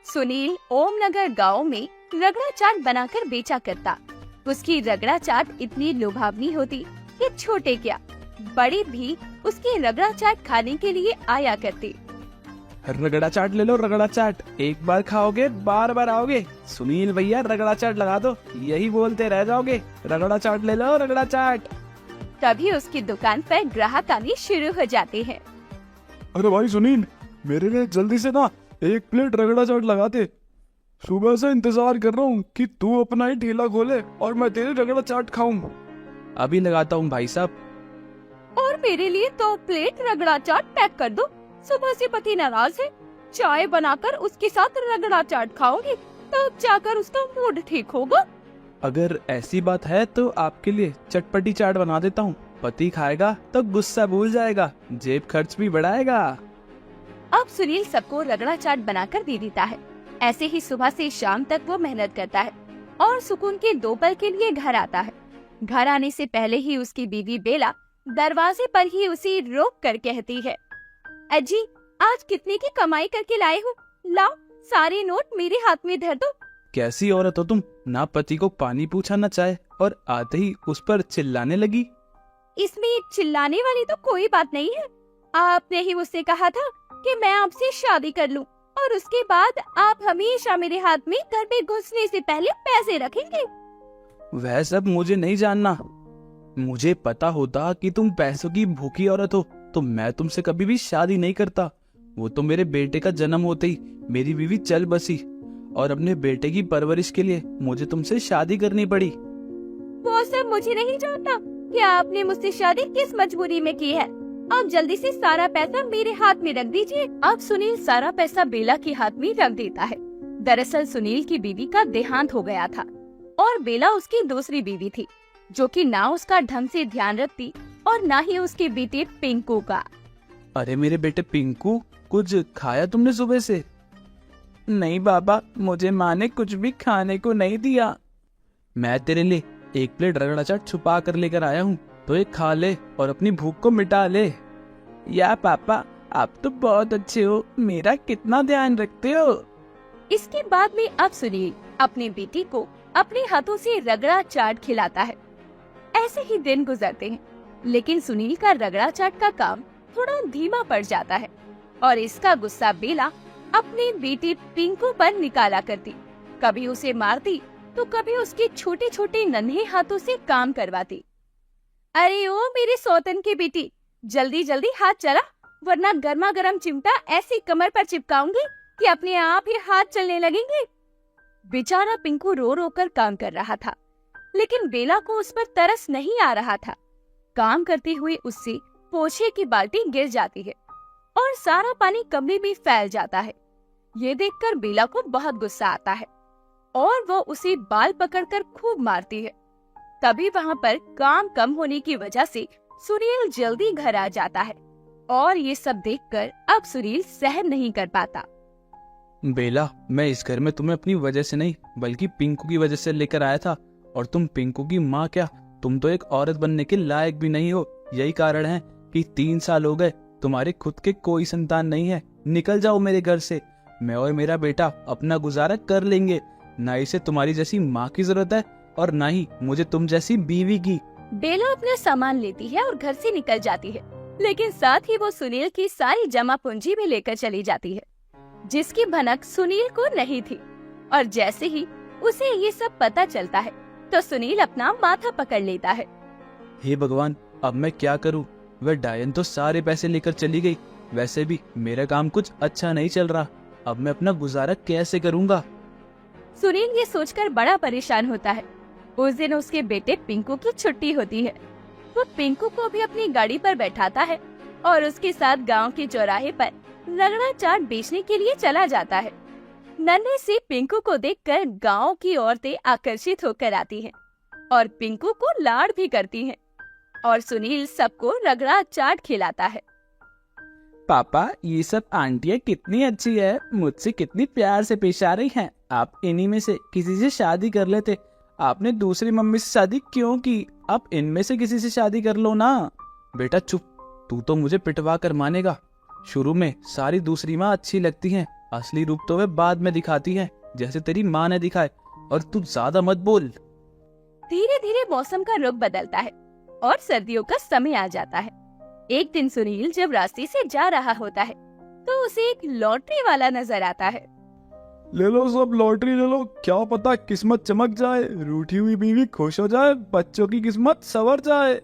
सुनील ओमनगर गांव में रगड़ा चाट बनाकर बेचा करता। उसकी रगड़ा चाट इतनी लुभावनी होती कि छोटे क्या बड़े भी उसकी रगड़ा चाट खाने के लिए आया करते। रगड़ा चाट ले लो, रगड़ा चाट एक बार खाओगे बार बार आओगे। सुनील भैया रगड़ा चाट लगा दो, यही बोलते रह जाओगे। रगड़ा चाट ले लो, रगड़ा चाट। तभी उसकी दुकान पर ग्राहक आने शुरू हो जाते हैं। अरे भाई सुनील, मेरे लिए जल्दी से ना एक प्लेट रगड़ा चाट लगाते। सुबह से इंतजार कर रहा हूँ कि तू अपना ही ठेला खोले और मैं तेरे रगड़ा चाट खाऊं। अभी लगाता हूँ भाई साहब। और मेरे लिए 2 प्लेट रगड़ा चाट पैक कर दो। सुबह से पति नाराज है, चाय बनाकर उसके साथ रगड़ा चाट खाओगी तब जाकर उसका मूड ठीक होगा। अगर ऐसी बात है तो आपके लिए चटपटी चाट बना देता हूँ। पति खाएगा तो गुस्सा भूल जाएगा, जेब खर्च भी बढ़ाएगा। अब सुनील सबको रगड़ा चाट बनाकर दे देता है। ऐसे ही सुबह से शाम तक वो मेहनत करता है और सुकून के 2 पल के लिए घर आता है। घर आने से पहले ही उसकी बीवी बेला दरवाजे पर ही उसे रोक कर कहती है, अजी आज कितने की कमाई करके लाए हो? लाओ सारे नोट मेरे हाथ में धर दो। कैसी औरत हो तुम, ना पति को पानी पूछा न चाय, और आते ही उस पर चिल्लाने लगी। इसमें चिल्लाने वाली तो कोई बात नहीं है। आपने ही मुझसे कहा था कि मैं आपसे शादी कर लूं और उसके बाद आप हमेशा मेरे हाथ में घर में घुसने से पहले पैसे रखेंगे। वह सब मुझे नहीं जानना। मुझे पता होता कि तुम पैसों की भूखी औरत हो तो मैं तुमसे कभी भी शादी नहीं करता। वो तो मेरे बेटे का जन्म होते ही मेरी बीवी चल बसी और अपने बेटे की परवरिश के लिए मुझे तुमसे शादी करनी पड़ी। वो सब मुझे नहीं जानना कि आपने मुझसे शादी किस मजबूरी में की है। अब जल्दी से सारा पैसा मेरे हाथ में रख दीजिए। अब सुनील सारा पैसा बेला के हाथ में रख देता है। दरअसल सुनील की बीवी का देहांत हो गया था और बेला उसकी दूसरी बीवी थी, जो कि ना उसका ढंग से ध्यान रखती और ना ही उसके बेटे पिंकू का। अरे मेरे बेटे पिंकू, कुछ खाया तुमने सुबह से? नहीं बाबा, मुझे माँ ने कुछ भी खाने को नहीं दिया। मैं तेरे लिए 1 प्लेट रगड़ा चाट छुपा कर लेकर आया हूँ, तो ये खा ले और अपनी भूख को मिटा ले। या पापा, आप तो बहुत अच्छे हो, मेरा कितना ध्यान रखते हो। इसके बाद में अब सुनील अपनी बेटी को अपने हाथों से रगड़ा चाट खिलाता है। ऐसे ही दिन गुजरते हैं, लेकिन सुनील का रगड़ा चाट का काम थोड़ा धीमा पड़ जाता है और इसका गुस्सा बेला अपने बेटे पिंकू पर निकाला करती। कभी उसे मारती तो कभी उसके छोटे छोटे नन्हे हाथों से काम करवाती। अरे ओ मेरे सौतन की बेटी, जल्दी जल्दी हाथ चला, वरना गर्मा गर्म चिमटा ऐसी कमर पर चिपकाऊंगी कि अपने आप ही हाथ चलने लगेंगे। बेचारा पिंकू रो रो कर काम कर रहा था, लेकिन बेला को उस पर तरस नहीं आ रहा था। काम करते हुए उससे पोछे की बाल्टी गिर जाती है और सारा पानी कमरे में फैल जाता है। ये देखकर बेला को बहुत गुस्सा आता है और वो उसे बाल पकड़कर खूब मारती है। तभी वहाँ पर काम कम होने की वजह से सुनील जल्दी घर आ जाता है और ये सब देखकर अब सुनील सहन नहीं कर पाता। बेला, मैं इस घर में तुम्हें अपनी वजह से नहीं बल्कि पिंकू की वजह से लेकर आया था, और तुम पिंकू की माँ क्या, तुम तो एक औरत बनने के लायक भी नहीं हो। यही कारण है कि 3 साल हो गए तुम्हारे खुद के कोई संतान नहीं है। निकल जाओ मेरे घर से। मैं और मेरा बेटा अपना गुजारा कर लेंगे। ना इसे तुम्हारी जैसी माँ की जरूरत है और ना ही मुझे तुम जैसी बीवी की। बेला अपना सामान लेती है और घर से निकल जाती है, लेकिन साथ ही वो सुनील की सारी जमा पूंजी भी लेकर चली जाती है, जिसकी भनक सुनील को नहीं थी। और जैसे ही उसे ये सब पता चलता है तो सुनील अपना माथा पकड़ लेता है। हे भगवान, अब मैं क्या करूं? वह डायन तो सारे पैसे लेकर चली गई। वैसे भी मेरा काम कुछ अच्छा नहीं चल रहा। अब मैं अपना गुजारा कैसे करूंगा? सुनील ये सोचकर बड़ा परेशान होता है। उस दिन उसके बेटे पिंकू की छुट्टी होती है। वो पिंकू को भी अपनी गाड़ी पर बैठाता है और उसके साथ गांव के चौराहे पर रगड़ा चाट बेचने के लिए चला जाता है। नन्हे से पिंकू को देखकर गांव की औरतें आकर्षित होकर आती हैं और पिंकू को लाड भी करती हैं और सुनील सबको रगड़ा चाट खिलाता है। पापा, ये सब आंटियाँ कितनी अच्छी है, मुझसे कितनी प्यार से पेश आ रही हैं। आप इन्हीं में से किसी से शादी कर लेते। आपने दूसरी मम्मी से शादी क्यों की? आप इनमें से किसी से शादी कर लो ना। बेटा चुप, तू तो मुझे पिटवा कर मानेगा। शुरू में सारी दूसरी माँ अच्छी लगती हैं, असली रूप तो वे बाद में दिखाती है, जैसे तेरी माँ ने दिखाए। और तू ज्यादा मत बोल। धीरे धीरे मौसम का रुख बदलता है और सर्दियों का समय आ जाता है। एक दिन सुनील जब रास्ते से जा रहा होता है तो उसे एक लॉटरी वाला नजर आता है। ले लो सब लॉटरी ले लो, क्या पता किस्मत चमक जाए, रूठी हुई बीवी खुश हो जाए, बच्चों की किस्मत संवर जाए।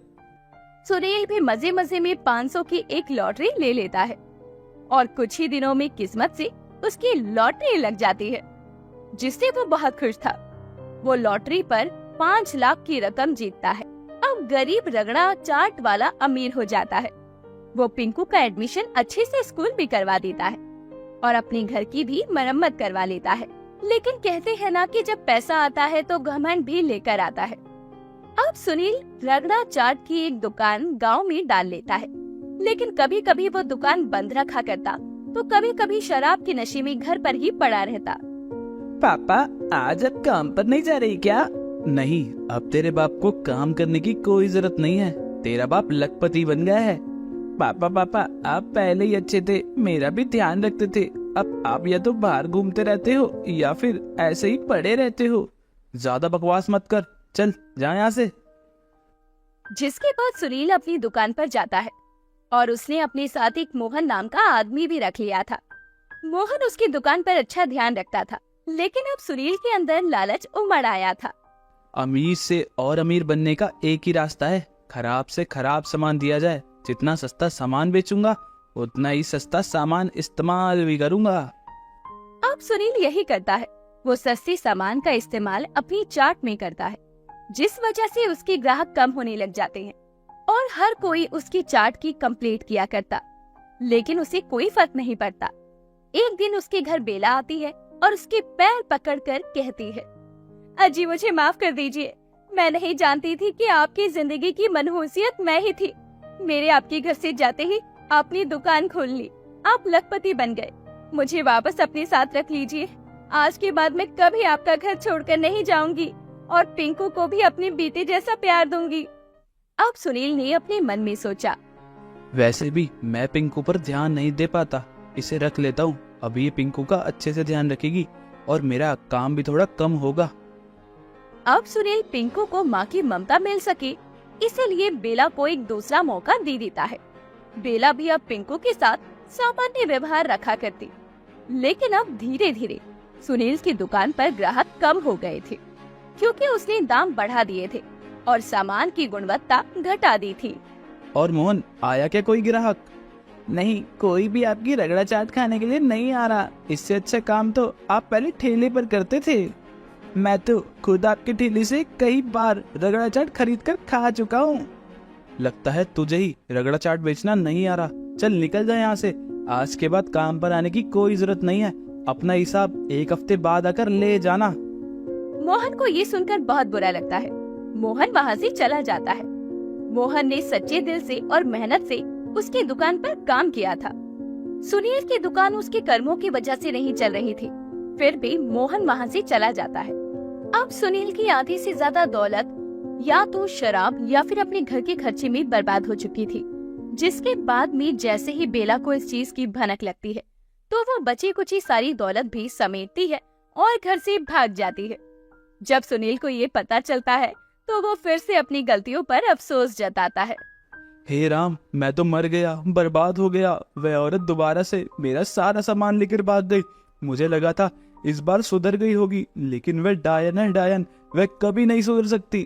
सुनील भी मजे मजे में 500 की एक लॉटरी ले लेता है और कुछ ही दिनों में किस्मत से उसकी लॉटरी लग जाती है, जिससे वो बहुत खुश था। वो लॉटरी पर 5 लाख की रकम जीतता है। अब गरीब रगड़ा चाट वाला अमीर हो जाता है। वो पिंकू का एडमिशन अच्छे से स्कूल भी करवा देता है और अपने घर की भी मरम्मत करवा लेता है। लेकिन कहते हैं ना कि जब पैसा आता है तो घमंड भी लेकर आता है। अब सुनील रगड़ा चाट की एक दुकान गांव में डाल लेता है, लेकिन कभी कभी वो दुकान बंद रखा करता तो कभी कभी शराब के नशे में घर पर ही पड़ा रहता। पापा, आज अब काम पर नहीं जा रही क्या? नहीं, अब तेरे बाप को काम करने की कोई जरूरत नहीं है। तेरा बाप लखपति बन गया है। पापा, आप पहले ही अच्छे थे, मेरा भी ध्यान रखते थे। अब आप या तो बाहर घूमते रहते हो या फिर ऐसे ही पड़े रहते हो। ज्यादा बकवास मत कर, चल जा यहाँ से। जिसके बाद सुनील अपनी दुकान पर जाता है और उसने अपने साथ एक मोहन नाम का आदमी भी रख लिया था। मोहन उसकी दुकान पर अच्छा ध्यान रखता था, लेकिन अब सुनील के अंदर लालच उमड़ आया था। अमीर से और अमीर बनने का एक ही रास्ता है, खराब से खराब सामान दिया जाए। जितना सस्ता सामान बेचूंगा उतना ही सस्ता सामान इस्तेमाल भी करूंगा। अब सुनील यही करता है। वो सस्ते सामान का इस्तेमाल अपनी चाट में करता है, जिस वजह से उसके ग्राहक कम होने लग जाते हैं और हर कोई उसकी चाट की कंप्लेंट किया करता, लेकिन उसे कोई फर्क नहीं पड़ता। एक दिन उसके घर बेला आती है और उसके पैर पकड़कर कहती है, अजी मुझे माफ कर दीजिए, मैं नहीं जानती थी कि आपकी जिंदगी की मनहूसियत मैं ही थी। मेरे आपके घर से जाते ही आपने दुकान खोल ली, आप लखपति बन गए। मुझे वापस अपने साथ रख लीजिए। आज के बाद मैं कभी आपका घर छोड़कर नहीं जाऊंगी और पिंकू को भी अपने बेटे जैसा प्यार दूंगी। अब सुनील ने अपने मन में सोचा, वैसे भी मैं पिंकू पर ध्यान नहीं दे पाता, इसे रख लेता हूँ। अभी ये पिंकू का अच्छे से ध्यान रखेगी और मेरा काम भी थोड़ा कम होगा। अब सुनील पिंकू को माँ की ममता मिल सके, इसलिए बेला को एक दूसरा मौका दे देता है। बेला भी अब पिंकू के साथ सामान्य व्यवहार रखा करती, लेकिन अब धीरे धीरे सुनील की दुकान पर ग्राहक कम हो गए थे, क्योंकि उसने दाम बढ़ा दिए थे और सामान की गुणवत्ता घटा दी थी। और मोहन, आया क्या कोई ग्राहक? नहीं, कोई भी आपकी रगड़ा चाट खाने के लिए नहीं आ रहा। इससे अच्छा काम तो आप पहले ठेले पर करते थे। मैं तो खुद आपके ठेले से कई बार रगड़ा चाट खरीद कर खा चुका हूँ। लगता है तुझे ही रगड़ा चाट बेचना नहीं आ रहा। चल निकल जा यहाँ से। आज के बाद काम पर आने की कोई जरूरत नहीं है। अपना हिसाब एक हफ्ते बाद आकर ले जाना। मोहन को ये सुनकर बहुत बुरा लगता है। मोहन वहाँ से चला जाता है। मोहन ने सच्चे दिल से और मेहनत से उसकी दुकान पर काम किया था। सुनील की दुकान उसके कर्मों की वजह से नहीं चल रही थी, फिर भी मोहन वहाँ से चला जाता है। अब सुनील की आधी से ज्यादा दौलत या तो शराब या फिर अपने घर के खर्चे में बर्बाद हो चुकी थी, जिसके बाद में जैसे ही बेला को इस चीज की भनक लगती है तो वो बची कुची सारी दौलत भी समेटती है और घर से भाग जाती है। जब सुनील को ये पता चलता है तो वो फिर से अपनी गलतियों पर अफसोस जताता है। हे राम, मैं तो मर गया, बर्बाद हो गया। वह औरत दोबारा से मेरा सारा सामान लेकर भाग गई। मुझे लगा था इस बार सुधर गई होगी, लेकिन वह डायन है डायन, वह कभी नहीं सुधर सकती।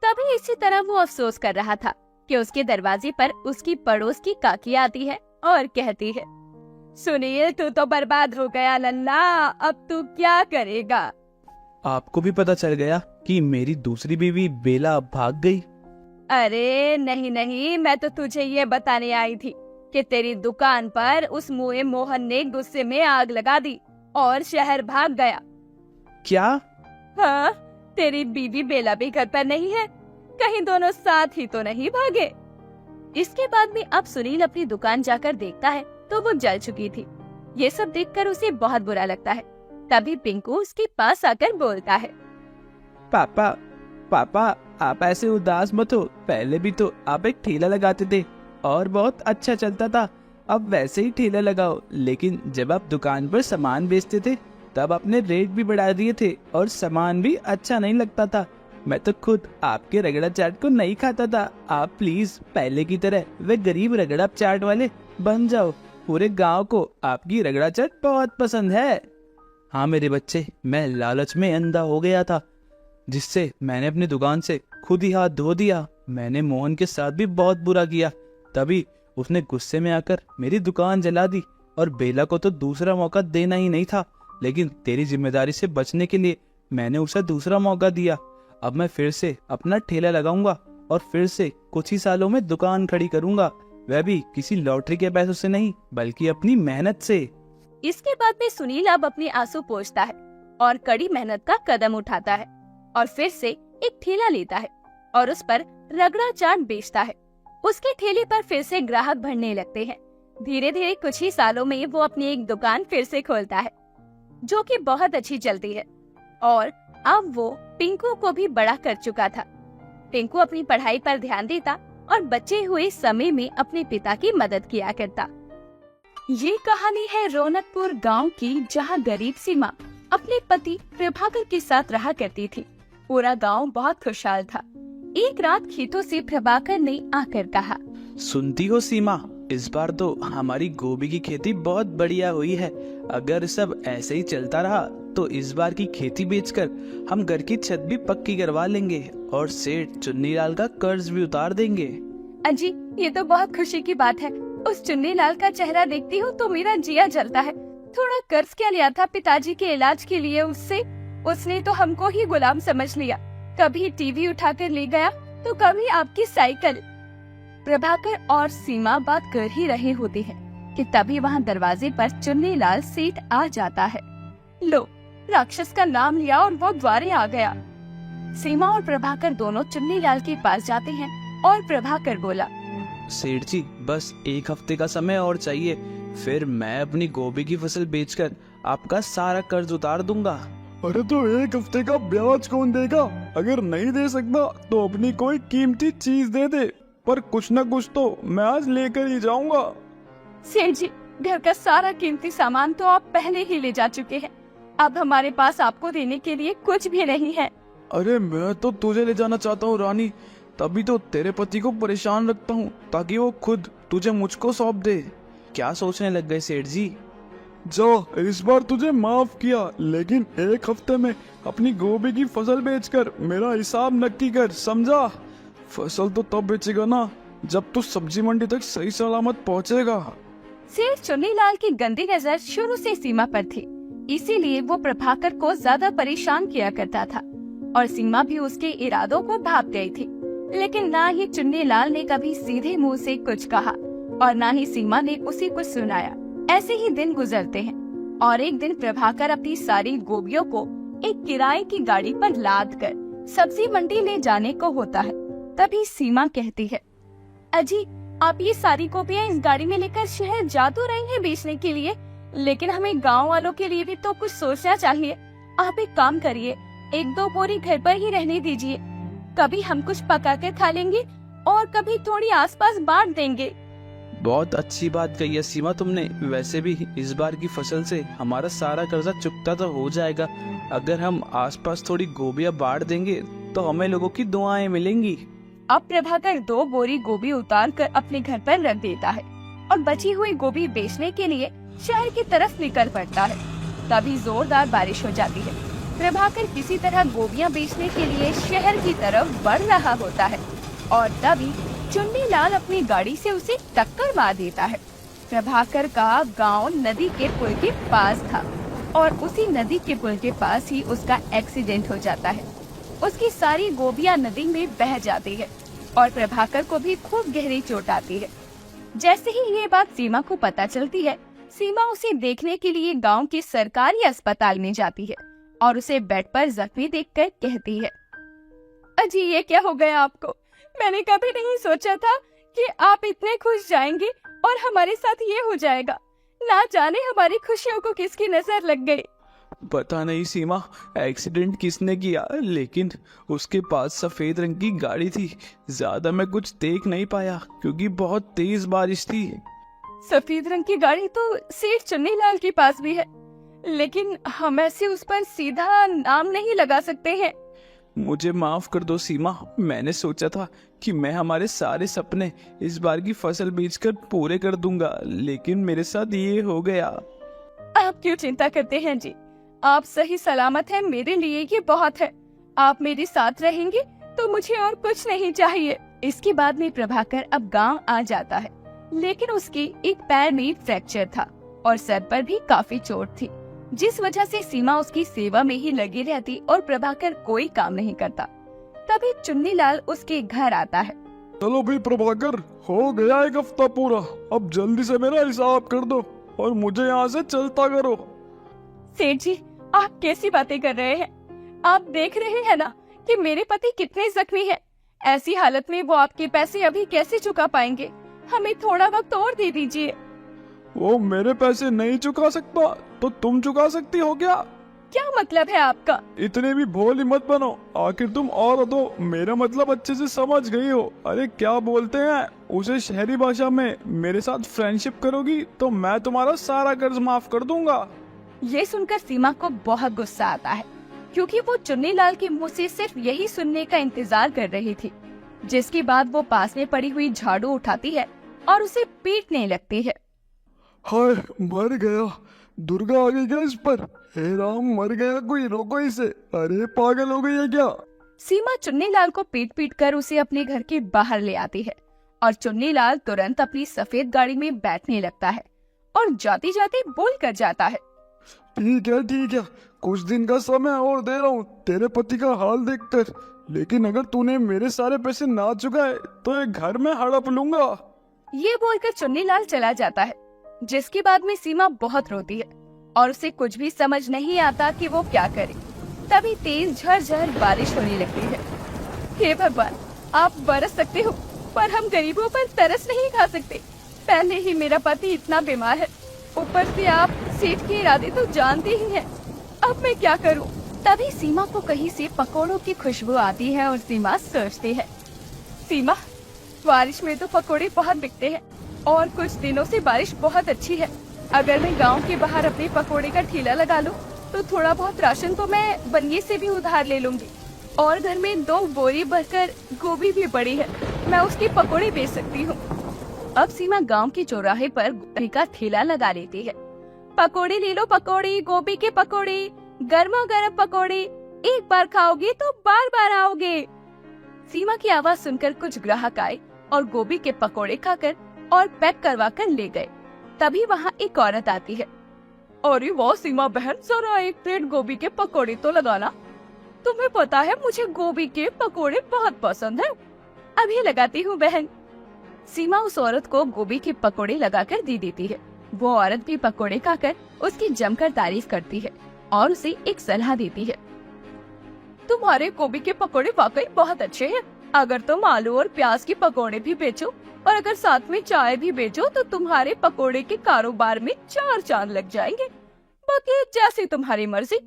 तभी इसी तरह वो अफसोस कर रहा था कि उसके दरवाजे पर उसकी पड़ोस की काकी आती है और कहती है, सुनील तू तो बर्बाद हो गया नन्ना, अब तू क्या करेगा? आपको भी पता चल गया कि मेरी दूसरी बीवी बेला भाग गई? अरे नहीं नहीं, मैं तो तुझे ये बताने आई थी कि तेरी दुकान पर उस मुए मोहन ने गुस्से में आग लगा दी और शहर भाग गया। क्या? हाँ, तेरी बीवी बेला भी घर पर नहीं है, कहीं दोनों साथ ही तो नहीं भागे। इसके बाद में अब सुनील अपनी दुकान जाकर देखता है तो वो जल चुकी थी। ये सब देखकर उसे बहुत बुरा लगता है। तभी पिंकू उसके पास आकर बोलता है, पापा, आप ऐसे उदास मत हो। पहले भी तो आप एक ठेला लगाते थे और बहुत अच्छा चलता था। अब वैसे ही ठेला लगाओ, लेकिन जब आप दुकान पर सामान बेचते थे तब आपने रेट भी बढ़ा दिए थे और सामान भी अच्छा नहीं लगता था। मैं तो खुद आपके रगड़ा चाट को नहीं खाता था। आप प्लीज पहले की तरह वे गरीब रगड़ा चाट वाले बन जाओ। पूरे गांव को आपकी रगड़ा चाट बहुत पसंद है। हाँ मेरे बच्चे, मैं लालच में अंधा हो गया था, जिससे मैंने अपनी दुकान से खुद ही हाथ धो दिया। मैंने मोहन के साथ भी बहुत बुरा किया, तभी उसने गुस्से में आकर मेरी दुकान जला दी। और बेला को तो दूसरा मौका देना ही नहीं था, लेकिन तेरी जिम्मेदारी से बचने के लिए मैंने उसे दूसरा मौका दिया। अब मैं फिर से अपना ठेला लगाऊंगा और फिर से कुछ ही सालों में दुकान खड़ी करूंगा, वह भी किसी लॉटरी के पैसों से नहीं बल्कि अपनी मेहनत से। इसके बाद में सुनील अब अपने आंसू पोंछता है और कड़ी मेहनत का कदम उठाता है और फिर से एक ठेला लेता है और उस पर रगड़ा चाट बेचता है। उसके ठेले पर फिर से ग्राहक बढ़ने लगते हैं। धीरे धीरे कुछ ही सालों में वो अपनी एक दुकान फिर से खोलता है, जो कि बहुत अच्छी चलती है। और अब वो पिंकू को भी बड़ा कर चुका था। पिंकू अपनी पढ़ाई पर ध्यान देता और बचे हुए समय में अपने पिता की मदद किया करता। ये कहानी है रौनकपुर गांव की, जहां गरीब सीमा अपने पति प्रभाकर के साथ रहा करती थी। पूरा गांव बहुत खुशहाल था। एक रात खेतों से प्रभाकर ने आकर कहा, सुनती हो सीमा, इस बार तो हमारी गोभी की खेती बहुत बढ़िया हुई है। अगर सब ऐसे ही चलता रहा तो इस बार की खेती बेचकर हम घर की छत भी पक्की करवा लेंगे और सेठ चुन्नीलाल का कर्ज भी उतार देंगे। अजी, ये तो बहुत खुशी की बात है। उस चुन्नीलाल का चेहरा देखती हूँ तो मेरा जिया जलता है। थोड़ा कर्ज क्या लिया था पिताजी के इलाज के लिए उससे, उसने तो हमको ही गुलाम समझ लिया। कभी टीवी उठाकर ले गया तो कभी आपकी साइकिल। प्रभाकर और सीमा बात कर ही रहे होते हैं कि तभी वहाँ दरवाजे पर चुन्नीलाल सेठ आ जाता है। लो, राक्षस का नाम लिया और वो द्वारे आ गया। सीमा और प्रभाकर दोनों चुन्नीलाल के पास जाते हैं और प्रभाकर बोला, सेठ जी, बस एक हफ्ते का समय और चाहिए, फिर मैं अपनी गोभी की फसल बेचकर आपका सारा कर्ज उतार दूंगा। अरे तो एक हफ्ते का ब्याज कौन देगा? अगर नहीं दे सकता तो अपनी कोई कीमती चीज दे दे, पर कुछ न कुछ तो मैं आज लेकर ही जाऊंगा। सेठ जी, घर का सारा कीमती सामान तो आप पहले ही ले जा चुके हैं। अब हमारे पास आपको देने के लिए कुछ भी नहीं है। अरे मैं तो तुझे ले जाना चाहता हूँ रानी, तभी तो तेरे पति को परेशान रखता हूँ ताकि वो खुद तुझे मुझको सौंप दे। क्या सोचने लग गए सेठ जी? जो इस बार तुझे माफ किया, लेकिन एक हफ्ते में अपनी गोभी की फसल बेचकर मेरा हिसाब नक्की कर, समझा? फसल तो तब बेचेगा ना जब तू सब्जी मंडी तक सही सलामत पहुँचेगा। सेठ चुन्नीलाल की गंदी नजर शुरू से सीमा पर थी, इसीलिए वो प्रभाकर को ज्यादा परेशान किया करता था और सीमा भी उसके इरादों को भाप गई थी। लेकिन ना ही चुन्नीलाल ने कभी सीधे मुंह से कुछ कहा और ना ही सीमा ने उसे कुछ सुनाया। ऐसे ही दिन गुजरते हैं और एक दिन प्रभाकर अपनी सारी गोभियों को एक किराए की गाड़ी पर लाद कर सब्जी मंडी ले जाने को होता है। तभी सीमा कहती है, अजी, आप ये सारी गोभियाँ इस गाड़ी में लेकर शहर जा तो रही हैं बेचने के लिए, लेकिन हमें गांव वालों के लिए भी तो कुछ सोचना चाहिए। आप एक काम करिए, एक दो बोरी घर पर ही रहने दीजिए। कभी हम कुछ पका कर खा लेंगे और कभी थोड़ी आसपास बांट देंगे। बहुत अच्छी बात कही है सीमा तुमने। वैसे भी इस बार की फसल से हमारा सारा कर्जा चुकता तो हो जाएगा। अगर हम आसपास थोड़ी गोभियां बांट देंगे तो हमें लोगों की दुआएं मिलेंगी। अब प्रभाकर 2 बोरी गोभी उतार कर अपने घर पर रख देता है और बची हुई गोभी बेचने के लिए शहर की तरफ निकल पड़ता है। तभी जोरदार बारिश हो जाती है। प्रभाकर किसी तरह गोभियां बेचने के लिए शहर की तरफ बढ़ रहा होता है और तभी चुन्नीलाल अपनी गाड़ी से उसे टक्कर मार देता है। प्रभाकर का गांव नदी के पुल के पास था और उसी नदी के पुल के पास ही उसका एक्सीडेंट हो जाता है। उसकी सारी गोभियां नदी में बह जाती है और प्रभाकर को भी खूब गहरी चोट आती है। जैसे ही ये बात सीमा को पता चलती है, सीमा उसे देखने के लिए गांव के सरकारी अस्पताल में जाती है और उसे बेड पर जख्मी देखकर कहती है, अजी, ये क्या हो गया आपको? मैंने कभी नहीं सोचा था कि आप इतने खुश जाएंगे और हमारे साथ ये हो जाएगा। ना जाने हमारी खुशियों को किसकी नजर लग गई। पता नहीं सीमा, एक्सीडेंट किसने किया, लेकिन उसके पास सफेद रंग की गाड़ी थी। ज्यादा मैं कुछ देख नहीं पाया क्योंकि बहुत तेज बारिश थी। सफेद रंग की गाड़ी तो सेठ चुन्नीलाल के पास भी है, लेकिन हम ऐसे उस पर सीधा नाम नहीं लगा सकते हैं। मुझे माफ कर दो सीमा, मैंने सोचा था कि मैं हमारे सारे सपने इस बार की फसल बेचकर पूरे कर दूंगा, लेकिन मेरे साथ ये हो गया। आप क्यों चिंता करते हैं जी, आप सही सलामत हैं, मेरे लिए ये बहुत है। आप मेरे साथ रहेंगे तो मुझे और कुछ नहीं चाहिए। इसके बाद में प्रभाकर अब गांव आ जाता है, लेकिन उसके एक पैर में फ्रैक्चर था और सर पर भी काफी चोट थी, जिस वजह से सीमा उसकी सेवा में ही लगी रहती और प्रभाकर कोई काम नहीं करता। तभी चुन्नीलाल उसके घर आता है। चलो भाई प्रभाकर, हो गया एक हफ्ता पूरा, अब जल्दी से मेरा हिसाब कर दो और मुझे यहाँ से चलता करो। सेठ जी, आप कैसी बातें कर रहे हैं? आप देख रहे हैं ना कि मेरे पति कितने जख्मी हैं। ऐसी हालत में वो आपके पैसे अभी कैसे चुका पाएंगे? हमें थोड़ा वक्त और दे दीजिए। वो मेरे पैसे नहीं चुका सकता तो तुम चुका सकती हो क्या? क्या मतलब है आपका? इतने भी भोली मत बनो, आखिर तुम औरत हो, मेरा मतलब अच्छे से समझ गई हो। अरे क्या बोलते हैं उसे शहरी भाषा में, मेरे साथ फ्रेंडशिप करोगी तो मैं तुम्हारा सारा कर्ज माफ कर दूंगा। ये सुनकर सीमा को बहुत गुस्सा आता है, क्योंकि वो चुन्नीलाल के मुंह से सिर्फ यही सुनने का इंतजार कर रही थी। जिसके बाद वो पास में पड़ी हुई झाड़ू उठाती है और उसे पीटने लगती है। हाय मर गया, दुर्गा आ गई क्या इस पर? हे राम, मर गया कोई, रोको इसे। अरे पागल हो गई है क्या? सीमा चुन्नीलाल को पीट पीट कर उसे अपने घर के बाहर ले आती है और चुन्नीलाल तुरंत अपनी सफेद गाड़ी में बैठने लगता है और जाते जाते बोल कर जाता है। ठीक है, कुछ दिन का समय और दे रहा हूँ तेरे पति का हाल देखकर, लेकिन अगर तूने मेरे सारे पैसे ना चुकाए तो एक घर में हड़प लूंगा। ये बोलकर चुन्नीलाल चला जाता है, जिसके बाद में सीमा बहुत रोती है और उसे कुछ भी समझ नहीं आता कि वो क्या करे। तभी तेज झरझर बारिश होने लगती है। हे भगवान, आप बरस सकते हो पर हम गरीबों पर तरस नहीं खा सकते। पहले ही मेरा पति इतना बीमार है, ऊपर से आप सेठ के इरादे तो जानते ही हैं। अब मैं क्या करूं? तभी सीमा को कहीं से पकोड़ों की खुशबू आती है और सीमा सोचती है, सीमा, बारिश में तो पकोड़े बहुत बिकते हैं और कुछ दिनों से बारिश बहुत अच्छी है। अगर मैं गांव के बाहर अपने पकोड़े का ठेला लगा लूं तो थोड़ा बहुत राशन तो मैं बनिए से भी उधार ले लूंगी और घर में 2 बोरी भरकर गोभी भी पड़ी है, मैं उसके पकोड़े बेच सकती हूँ। अब सीमा गांव के चौराहे पर गोभी का ठेला लगा लेती है। पकोड़े ले लो, पकोड़े, गोभी के पकोड़े, गर्मा गर्म पकोड़े, एक बार खाओगे तो बार बार आओगे। सीमा की आवाज सुनकर कुछ ग्राहक आए और गोभी के पकोड़े खाकर और पैक करवा कर ले गए। तभी वहाँ एक औरत आती है। अरे वाह सीमा बहन, जरा एक प्लेट गोभी के पकोड़े तो लगाना। तुम्हें पता है मुझे गोभी के पकोड़े बहुत पसंद है। अभी लगाती हूँ बहन। सीमा उस औरत को गोभी के पकोड़े लगाकर दे देती है। वो औरत भी पकोड़े खाकर उसकी जमकर तारीफ करती है और उसे एक सलाह देती है। तुम्हारे गोभी के पकोड़े वाकई बहुत अच्छे हैं। अगर तुम आलू और प्याज के पकोड़े भी बेचो और अगर साथ में चाय भी बेचो तो तुम्हारे पकोड़े के कारोबार में 4 चांद लग जाएंगे। बाकी जैसे तुम्हारी मर्जी,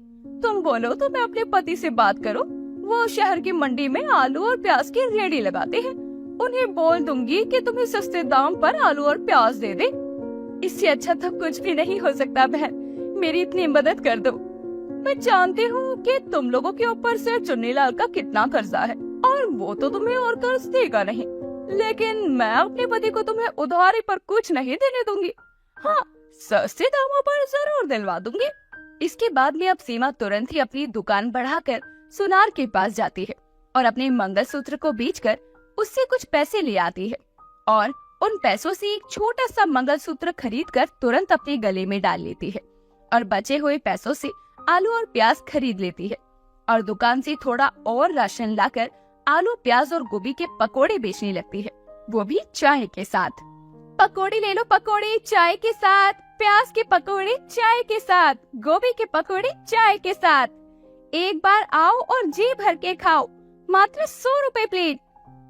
तुम बोलो तो मैं अपने पति से बात करूं। वो शहर की मंडी में आलू और प्याज की रेडी लगाते हैं। उन्हें बोल दूंगी कि तुम्हें सस्ते दाम पर आलू और प्याज दे दे। इससे अच्छा तो कुछ भी नहीं हो सकता बहन, मेरी इतनी मदद कर दो। मैं जानती हूँ कि तुम लोगों के ऊपर से चुन्नीलाल का कितना कर्जा है और वो तो तुम्हें और कर्ज देगा नहीं, लेकिन मैं अपने पति को तुम्हें उधारी पर कुछ नहीं देने दूंगी। हाँ, सस्ते दामों पर जरूर दिलवा दूंगी। इसके बाद में अब सीमा तुरंत ही अपनी दुकान बढ़ाकर सुनार के पास जाती है और अपने मंगलसूत्र को बेचकर उससे कुछ पैसे ले आती है और उन पैसों से एक छोटा सा मंगलसूत्र खरीदकर तुरंत अपने गले में डाल लेती है और बचे हुए पैसों से आलू और प्याज खरीद लेती है और दुकान से थोड़ा और राशन लाकर आलू, प्याज और गोभी के पकोड़े बेचने लगती है, वो भी चाय के साथ। पकोड़े ले लो, पकोड़े चाय के साथ, प्याज के पकोड़े चाय के साथ, गोभी के पकोड़े चाय के साथ। एक बार आओ और जी भर के खाओ, मात्र 100 रुपए प्लेट।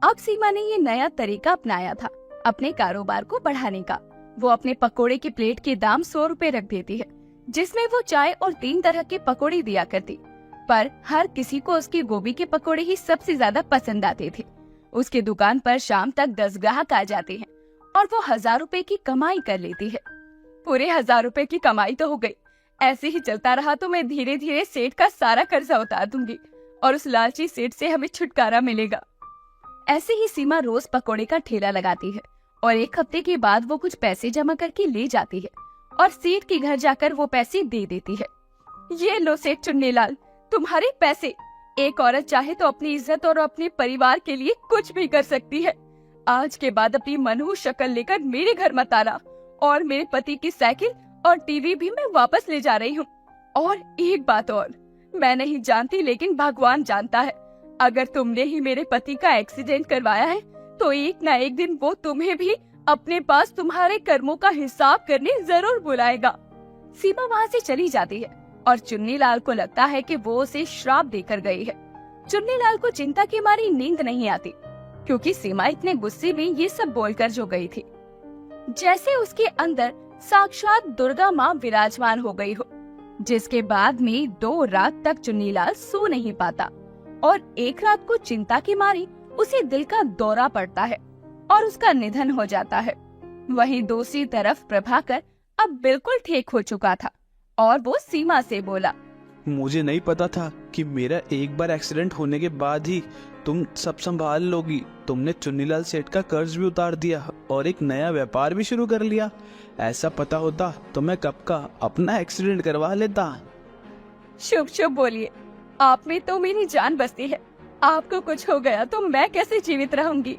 अब सीमा ने ये नया तरीका अपनाया था अपने कारोबार को बढ़ाने का। वो अपने पकोड़े की प्लेट के दाम 100 रुपए रख देती है, जिसमें वो चाय और 3 तरह के पकोड़े दिया करती। पर हर किसी को उसके गोभी के पकोड़े ही सबसे ज्यादा पसंद आते थे। उसके दुकान पर शाम तक 10 ग्राहक आ जाते हैं और वो 1000 रुपए की कमाई कर लेती है। पूरे 1000 रुपए की कमाई तो हो गई। ऐसे ही चलता रहा तो मैं धीरे धीरे सेठ का सारा कर्जा उतार दूंगी और उस लालची सेठ से हमें छुटकारा मिलेगा। ऐसे ही सीमा रोज पकोड़े का ठेला लगाती है और 1 हफ्ते के बाद वो कुछ पैसे जमा करके ले जाती है और सेठ के घर जाकर वो पैसे दे देती है। ये लो सेठ चुन्नीलाल, तुम्हारे पैसे। एक औरत चाहे तो अपनी इज्जत और अपने परिवार के लिए कुछ भी कर सकती है। आज के बाद अपनी मनहूस शक्ल लेकर मेरे घर मत आना और मेरे पति की साइकिल और टीवी भी मैं वापस ले जा रही हूँ। और एक बात और, मैं नहीं जानती लेकिन भगवान जानता है, अगर तुमने ही मेरे पति का एक्सीडेंट करवाया है तो एक ना एक दिन वो तुम्हें भी अपने पास तुम्हारे कर्मों का हिसाब करने जरूर बुलाएगा। सीमा वहाँ से चली जाती है और चुन्नीलाल को लगता है कि वो उसे श्राप देकर गई है। चुन्नीलाल को चिंता की मारी नींद नहीं आती क्योंकि सीमा इतने गुस्से में ये सब बोलकर जो गई थी, जैसे उसके अंदर साक्षात दुर्गा माँ विराजमान हो गई हो। जिसके बाद में 2 रात तक चुन्नीलाल सो नहीं पाता और एक रात को चिंता की मारी उसे दिल का दौरा पड़ता है और उसका निधन हो जाता है। वहीं दूसरी तरफ प्रभाकर अब बिल्कुल ठीक हो चुका था और वो सीमा से बोला, मुझे नहीं पता था कि मेरा एक बार एक्सीडेंट होने के बाद ही तुम सब संभाल लोगी। तुमने चुन्नीलाल सेठ का कर्ज भी उतार दिया और एक नया व्यापार भी शुरू कर लिया। ऐसा पता होता तो मैं कब का अपना एक्सीडेंट करवा लेता। शुभ शुभ बोलिए, आप में तो मेरी जान बसती है। आपको कुछ हो गया तो मैं कैसे जीवित रहूंगी।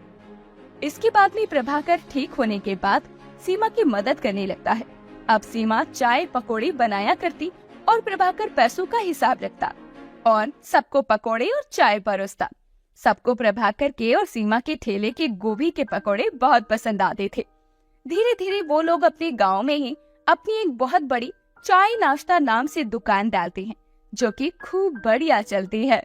इसके बाद में प्रभाकर ठीक होने के बाद सीमा की मदद करने लगता है। अब सीमा चाय पकौड़े बनाया करती और प्रभाकर पैसों का हिसाब रखता और सबको पकौड़े और चाय परोसता। सबको प्रभाकर के और सीमा के ठेले के गोभी के पकौड़े बहुत पसंद आते थे। धीरे धीरे वो लोग अपने गांव में ही अपनी एक बहुत बड़ी चाय नाश्ता नाम से दुकान डालते हैं, जो कि खूब बढ़िया चलती है।